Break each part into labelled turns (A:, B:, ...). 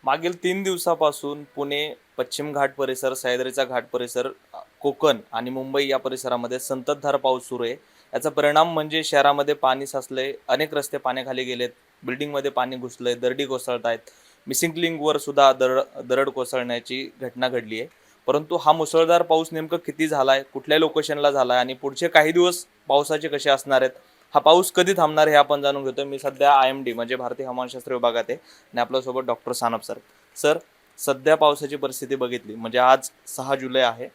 A: मागील 3 दिवसापासून पुणे, पश्चिम घाट परिसर, सह्याद्रीचा घाट परिसर, कोकण आणि मुंबई या परिसरामध्ये संततधार पाऊस सुरू आहे. याचा परिणाम म्हणजे शहरामध्ये पाणी साचलंय, अनेक रस्ते पाण्याखाली गेलेत, बिल्डिंगमध्ये पाणी घुसलंय, दरडी कोसळत आहेत. मिसिंग लिंकवर सुद्धा दरड कोसळण्याची घटना घडली आहे. परंतु हा मुसळधार पाऊस नेमकं किती झालाय, कुठल्या लोकेशनला झालाय आणि पुढचे काही दिवस पावसाचे कसे असणार आहेत, हा पाऊस कधी थांबणार हे आपण जाणून घेतोय. मी सध्या IMD म्हणजे भारतीय हवामानशास्त्र विभागात आहे आणि आपल्यासोबत डॉक्टर सानप सर. सर, सध्या पावसाची परिस्थिती बघितली म्हणजे आज 6 जुलै आहे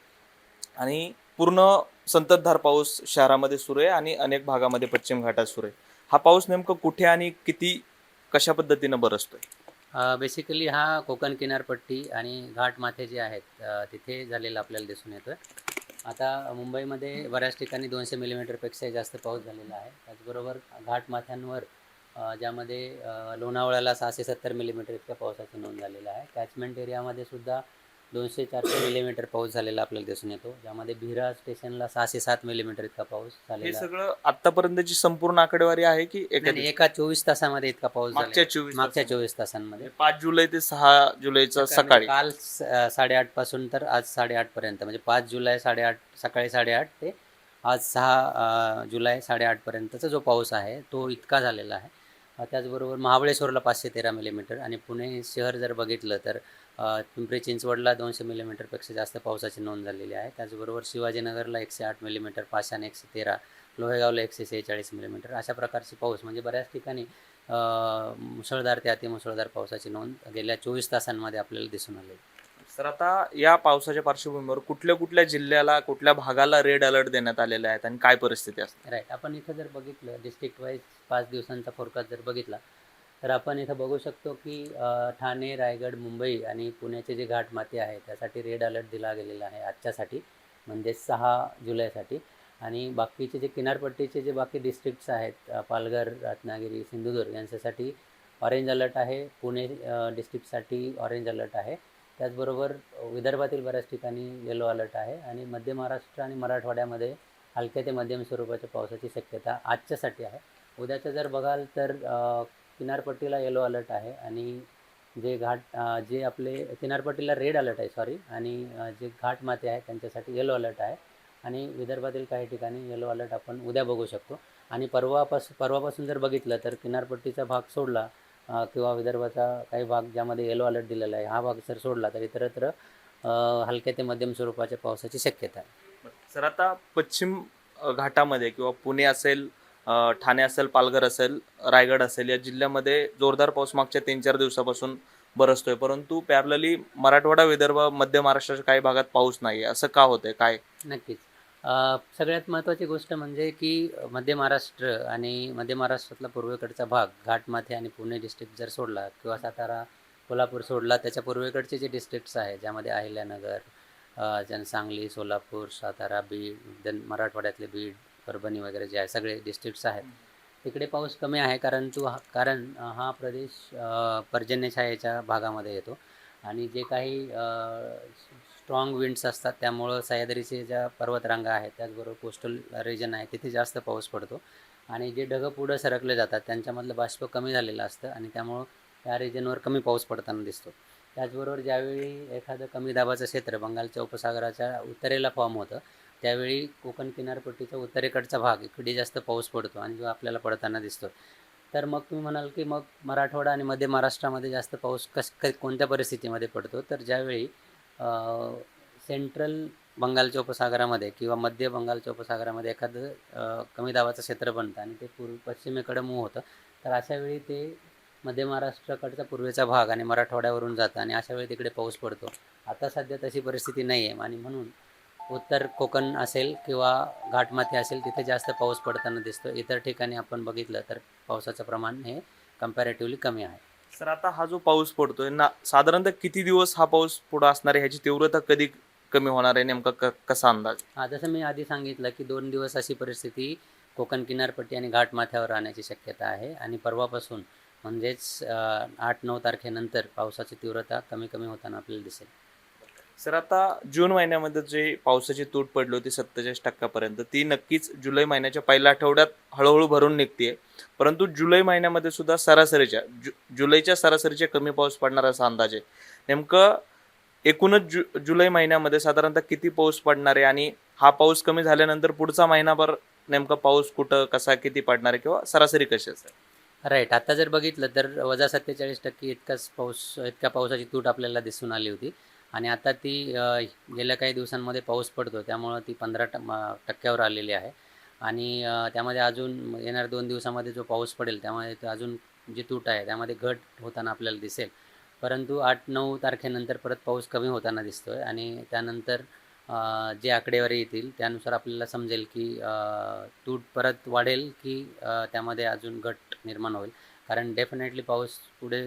A: आणि पूर्ण संततधार पाऊस शहरामध्ये सुरू आहे आणि अनेक भागामध्ये पश्चिम घाटात सुरू आहे. हा पाऊस नेमकं कुठे आणि किती कशा पद्धतीनं बरसतोय?
B: बेसिकली हा कोकण किनारपट्टी आणि घाटमाथे जे आहेत तिथे झालेला आपल्याला दिसून येतोय. आता मुंबईमध्ये बऱ्याच ठिकाणी 200 मिलीमीटरपेक्षाही जास्त पाऊस झालेला आहे. त्याचबरोबर घाटमाथ्यांवर ज्यामध्ये लोणावळ्याला 670 मिलीमीटर इतक्या पावसाची नोंद झालेला आहे. कॅचमेंट एरियामध्ये सुद्धा 200-400 मिलीमीटर पाऊस झालेला आपल्याला दिसून येतो. ज्यामध्ये भिरा स्टेशनला 607 मिलीमीटर इतका पाऊस
A: हे
B: झालेला.
A: सगळं आतापर्यंतची संपूर्ण आकडेवारी आहे की एका
B: नाही नाही,
A: दिवशी?
B: एका 24 तासामध्ये इतका पाऊस
A: मागच्या
B: झालेला.
A: 24
B: मागच्या
A: तासामध्ये
B: 24 तासांमध्ये.
A: म्हणजे 5 जुलै ते 6 जुलैचं
B: म्हणजे
A: सकाळी.
B: काल 8:30 पासून तर आज 8:30 पर्यंत, म्हणजे 5 जुलै 8:30 सकाळी 8:30 ते आज 6 जुलै 8:30 पर्यंतचा जो पाऊस आहे तो इतका झालेला आहे. त्याचबरोबर महाबळेश्वरला 513 मिलीमीटर आणि पुणे शहर जर बघितलं तर पिंपरी चिंचवडला 200 मिलीमीटरपेक्षा जास्त पावसाची नोंद झालेली आहे. त्याचबरोबर शिवाजीनगरला 108 मिलीमीटर, पाषाण 113, लोहेगावला 146 मिलीमीटर अशा प्रकारचे पाऊस, म्हणजे बऱ्याच ठिकाणी मुसळधार ते अतिमुसळधार पावसाची नोंद गेल्या 24 तासांमध्ये आपल्याला दिसून आली.
A: सर, आता या पावसाच्या पार्श्वभूमीवर कुठल्या कुठल्या जिल्ह्याला, कुठल्या भागाला रेड अलर्ट देण्यात आलेले आहेत आणि काय परिस्थिती असते?
B: राईट. आपण इथं जर बघितलं डिस्ट्रिक्ट वाईज 5 दिवसांचा फोरकास्ट जर बघितला तर आपण इथं बघू शकतो की ठाणे, रायगड, मुंबई आणि पुण्याचे जे घाटमाथे आहे त्यासाठी रेड अलर्ट दिला गेलेला आहे आजच्यासाठी, म्हणजे 6 जुलैसाठी. आणि बाकीचे जे किनारपट्टीचे जे बाकी डिस्ट्रिक्ट्स आहेत पालघर, रत्नागिरी, सिंधुदुर्ग यांच्यासाठी ऑरेंज अलर्ट आहे. पुणे डिस्ट्रिक्टसाठी ऑरेंज अलर्ट आहे. त्याचबरोबर विदर्भातील बऱ्याच ठिकाणी येलो अलर्ट आहे आणि मध्य महाराष्ट्र आणि मराठवाड्यामध्ये हलक्या ते मध्यम स्वरूपाच्या पावसाची शक्यता आजच्यासाठी आहे. उद्याचं जर बघाल तर किनारपट्टीला येलो अलर्ट आहे आणि जे आपले किनारपट्टीला रेड अलर्ट आहे सॉरी, आणि जे घाटमाथे आहेत त्यांच्यासाठी येलो अलर्ट आहे. आणि विदर्भातील काही ठिकाणी येलो अलर्ट आपण उद्या बघू शकतो. आणि परवापासून जर बघितलं तर किनारपट्टीचा भाग सोडला किंवा विदर्भाचा काही भाग ज्यामध्ये येलो अलर्ट दिलेला आहे हा भाग जर सोडला तर इतरत्र हलक्या ते मध्यम स्वरूपाच्या पावसाची शक्यता आहे.
A: सर, आता पश्चिम घाटामध्ये किंवा पुणे असेल, ठाणे असेल, पालघर असेल, रायगड असेल या जिल्ह्यामध्ये जोरदार पाऊस मागच्या 3-4 दिवसापासून बरसतोय. परंतु पॅरलली मराठवाडा, विदर्भ, मध्य महाराष्ट्राच्या काही भागात पाऊस नाही आहे. असं का होतंय? काय?
B: नक्कीच. सगळ्यात महत्त्वाची गोष्ट म्हणजे की मध्य महाराष्ट्र आणि मध्य महाराष्ट्रातला पूर्वेकडचा भाग घाटमाथे आणि पुणे डिस्ट्रिक्ट जर सोडला किंवा सातारा, कोल्हापूर सोडला, त्याच्या पूर्वेकडचे जे डिस्ट्रिक्ट्स आहेत ज्यामध्ये अहिल्यानगर, सांगली, सोलापूर, सातारा, बीड, मराठवाड्यातले बीड, परभणी वगैरे जे आहे सगळे डिस्ट्रिक्ट्स आहेत तिकडे पाऊस कमी आहे. कारण हा प्रदेश पर्जन्यछायेच्या भागामध्ये येतो आणि जे काही स्ट्रॉंग विंड्स असतात त्यामुळं सह्याद्रीचे ज्या पर्वतरांगा आहेत त्याचबरोबर कोस्टल रिजन आहे तिथे जास्त पाऊस पडतो आणि जे ढगं पुढं सरकले जातात त्यांच्यामधलं बाष्प कमी झालेलं असतं आणि त्यामुळं त्या रिजनवर कमी पाऊस पडताना दिसतो. त्याचबरोबर ज्यावेळी एखादं कमी दाबाचं क्षेत्र बंगालच्या उपसागराच्या उत्तरेला फॉर्म होतं त्यावेळी कोकण किनारपट्टीचा उत्तरेकडचा भाग इकडे जास्त पाऊस पडतो आणि जो आपल्याला पडताना दिसतो. तर मग तुम्ही म्हणाल की मग मराठवाडा आणि मध्य महाराष्ट्रामध्ये जास्त पाऊस कोणत्या परिस्थितीमध्ये पडतो, तर ज्यावेळी सेंट्रल बंगालच्या उपसागरामध्ये किंवा मध्य बंगालच्या उपसागरामध्ये एखादं कमी दाबाचं क्षेत्र बनतं आणि ते पश्चिमेकडे मूव्ह होतं, तर अशावेळी ते मध्य महाराष्ट्राकडचा पूर्वेचा भाग आणि मराठवाड्यावरून जातं आणि अशावेळी तिकडे पाऊस पडतो. आता सध्या तशी परिस्थिती नाही आहे आणि म्हणून उत्तर कोकण असेल किंवा घाटमाथे असेल तिथे जास्त पाऊस पडताना दिसतो. इतर ठिकाणी आपण बघितलं तर पावसाचं प्रमाण हे कंपॅरेटिव्हली कमी आहे.
A: सर, आता हा जो पाऊस पडतोय ना, साधारणतः किती दिवस हा पाऊस पुढे असणार आहे? ह्याची तीव्रता कधी कमी होणार आहे? नेमका कसा अंदाज?
B: जसं मी आधी सांगितलं की 2 दिवस अशी परिस्थिती कोकण किनारपट्टी आणि घाटमाथ्यावर राहण्याची शक्यता आहे आणि परवापासून म्हणजेच 8-9 तारखेनंतर पावसाची तीव्रता कमी कमी होताना आपल्याला दिसेल.
A: सर आता जून महिन्यामध्ये जे पावसाची तूट पडली होती 47% ती नक्कीच जुलै महिन्याच्या पहिल्या आठवड्यात हळूहळू भरून निघते. परंतु जुलै महिन्यामध्ये सुद्धा जुलैच्या सरासरीच्या कमी पाऊस पडणार असा अंदाज आहे. नेमकं एकूणच जुलै महिन्यामध्ये साधारणतः किती पाऊस पडणार आहे आणि हा पाऊस कमी झाल्यानंतर पुढचा महिनाभर नेमका पाऊस कुठं कसा किती पडणार आहे किंवा सरासरी कशी असेल?
B: राईट. आता जर बघितलं तर -47% इतक्या पावसाची तूट आपल्याला दिसून आली होती आणि आता ती गेल्या काही दिवसांमध्ये पाऊस पडतो त्यामुळं ती 15% आलेली आहे आणि त्यामध्ये अजून येणाऱ्या 2 दिवसामध्ये जो पाऊस पडेल त्यामुळे ते अजून जी तूट आहे त्यामध्ये घट होताना आपल्याला दिसेल. परंतु 8-9 तारखेनंतर परत पाऊस कमी होताना दिसतो आहे आणि त्यानंतर जे आकडेवारी येतील त्यानुसार आपल्याला समजेल की तूट परत वाढेल की त्यामध्ये अजून घट निर्माण होईल. कारण डेफिनेटली पाऊस पुढे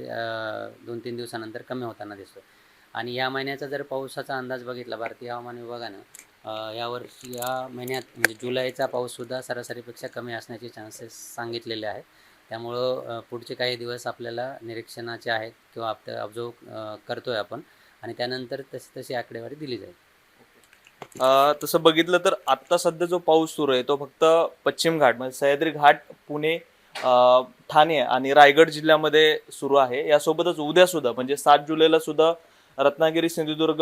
B: 2-3 दिवसानंतर कमी होताना दिसतो आणि या महिन्याचा जर पावसाचा अंदाज बघितला भारतीय हवामान विभागानं यावर्षी या महिन्यात म्हणजे जुलैचा पाऊससुद्धा सरासरीपेक्षा कमी असण्याचे चान्सेस सांगितलेले आहेत. त्यामुळं पुढचे काही दिवस आपल्याला निरीक्षणाचे आहेत किंवा ऑब्झर्व करतो आहे आपण आणि त्यानंतर तशी आकडेवारी दिली जाईल.
A: तसं बघितलं तर आत्ता सध्या जो पाऊस सुरू आहे तो फक्त पश्चिम घाट म्हणजे सह्याद्री घाट, पुणे, ठाणे आणि रायगड जिल्ह्यामध्ये सुरू आहे. यासोबतच उद्या सुद्धा म्हणजे 7 जुलैला सुद्धा रत्नागिरी, सिंधुदुर्ग,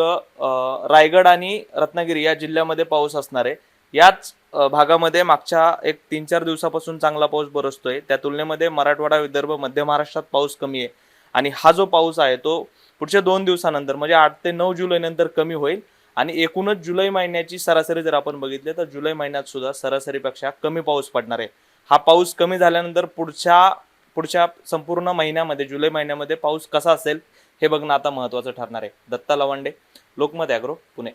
A: रायगड आणि रत्नागिरी या जिल्ह्यामध्ये पाऊस असणार आहे. याच भागामध्ये मागच्या एक 3-4 दिवसापासून चांगला पाऊस बरसतोय. त्या तुलनेमध्ये मराठवाडा, विदर्भ, मध्य महाराष्ट्रात पाऊस कमी आहे आणि हा जो पाऊस आहे तो पुढच्या 2 दिवसानंतर म्हणजे 8 ते 9 जुलै नंतर कमी होईल आणि एकूणच जुलै महिन्याची सरासरी जर आपण बघितली तर जुलै महिन्यात सुद्धा सरासरीपेक्षा कमी पाऊस पडणार आहे. हा पाऊस कमी झाल्यानंतर पुढच्या संपूर्ण महिन्यामध्ये जुलै महिन्यामध्ये पाऊस कसा असेल हे बघणं आता महत्त्वाचं ठरणार आहे. दत्ता लवंडे, लोकमत ॲग्रो, पुणे.